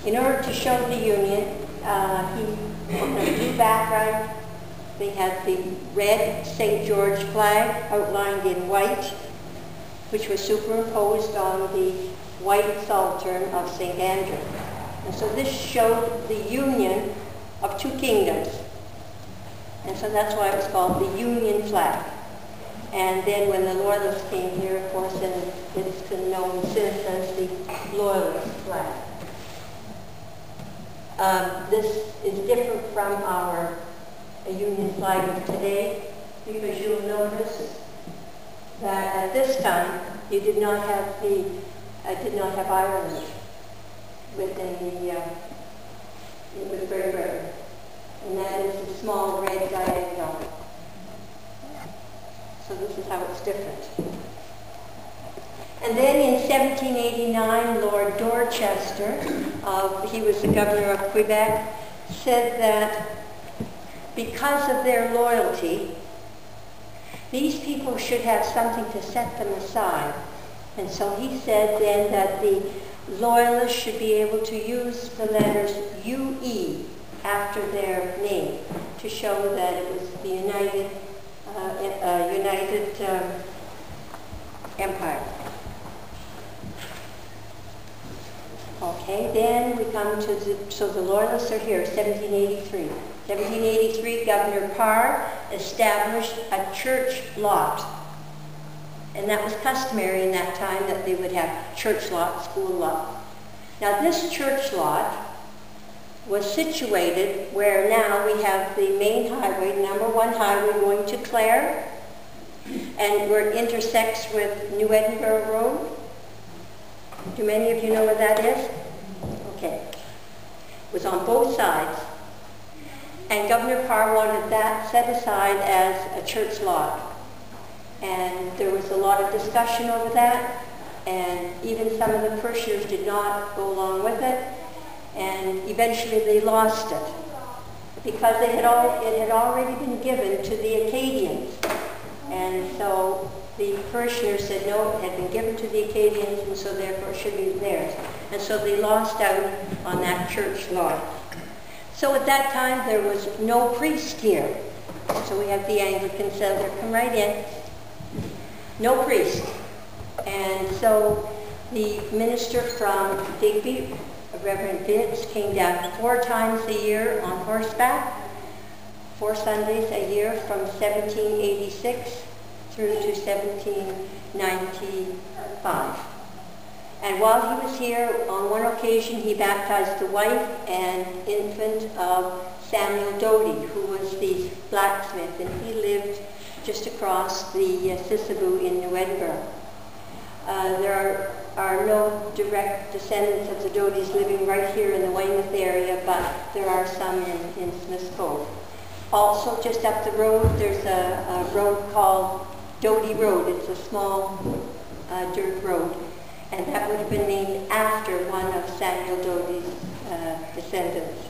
In order to show the Union, he on a blue background, they had the red St. George flag outlined in white, which was superimposed on the white saltern of St. Andrew. And so this showed the union of two kingdoms. And so that's why it was called the Union flag. And then when the Loyalists came here, of course, and it's been known since as the Loyalist flag. This is different from our Union flag of today, because you'll notice that at this time you did not have Ireland within the with Great Britain, and that is the small red diagonal. So this is how it's different. And then in 1789, Lord Dorchester, he was the governor of Quebec, said that because of their loyalty, these people should have something to set them aside. And so he said then that the Loyalists should be able to use the letters UE after their name to show that it was the United Empire. Okay, then we come to the Loyalists are here, 1783. 1783, Governor Parr established a church lot. And that was customary in that time, that they would have church lot, school lot. Now this church lot was situated where now we have the main highway, #1 highway going to Clare, and where it intersects with New Edinburgh Road. Do many of you know where that is? Okay. It was on both sides. And Governor Parr wanted that set aside as a church lot. And there was a lot of discussion over that, and even some of the parishioners did not go along with it, and eventually they lost it because it had already been given to the Acadians. And so the parishioners said no, it had been given to the Acadians, and so therefore it should be theirs. And so they lost out on that church lot. So at that time there was no priest here. So we have the Anglican center, come right in. No priest. And so the minister from Digby, Reverend Vince, came down 4 times a year on horseback, 4 Sundays a year from 1786 through to 1795. And while he was here, on one occasion he baptized the wife and infant of Samuel Doty, who was the blacksmith, and he lived just across the Sisebou in New Edinburgh. There are no direct descendants of the Dotys living right here in the Weymouth area, but there are some in Smith's Cove. Also, just up the road, there's a road called Doty Road. It's a small dirt road, and that would have been named after one of Samuel Doty's descendants.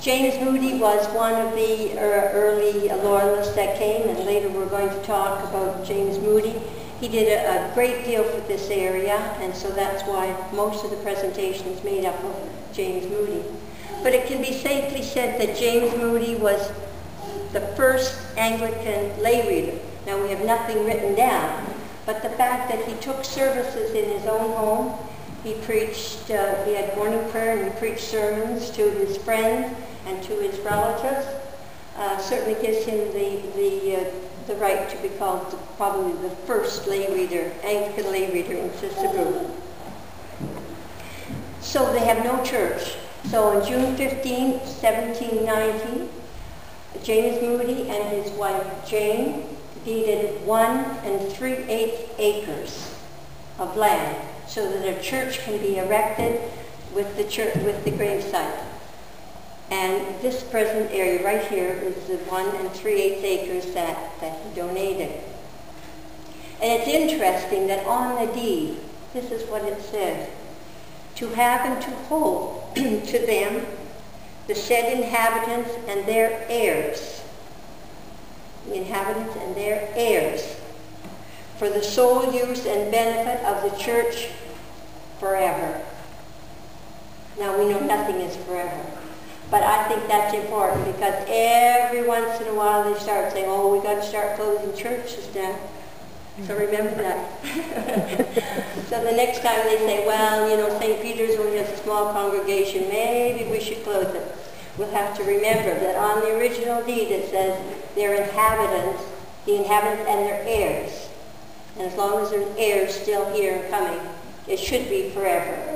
James Moody was one of the early Loyalists that came, and later we're going to talk about James Moody. He did a great deal for this area, and so that's why most of the presentation is made up of James Moody. But it can be safely said that James Moody was the first Anglican lay reader. Now we have nothing written down, but the fact that he took services in his own home, he preached, he had morning prayer and he preached sermons to his friends and to his relatives, certainly gives him the right to be called probably the first lay reader, Anglican lay reader in Sisebou. So they have no church. So on June 15, 1790, James Moody and his wife Jane deeded 1 3/8 acres of land so that a church can be erected with the gravesite. And this present area right here is the 1 3/8 acres that he donated. And it's interesting that on the deed, this is what it says: to have and to hold to them the said inhabitants and their heirs, the inhabitants and their heirs, for the sole use and benefit of the church forever. Now we know nothing is forever. But I think that's important because every once in a while they start saying, oh, we got to start closing churches now. So remember that. So the next time they say, well, you know, St. Peter's only has a small congregation, maybe we should close it. We'll have to remember that on the original deed it says their inhabitants, the inhabitants and their heirs. And as long as there's heirs still here and coming, it should be forever.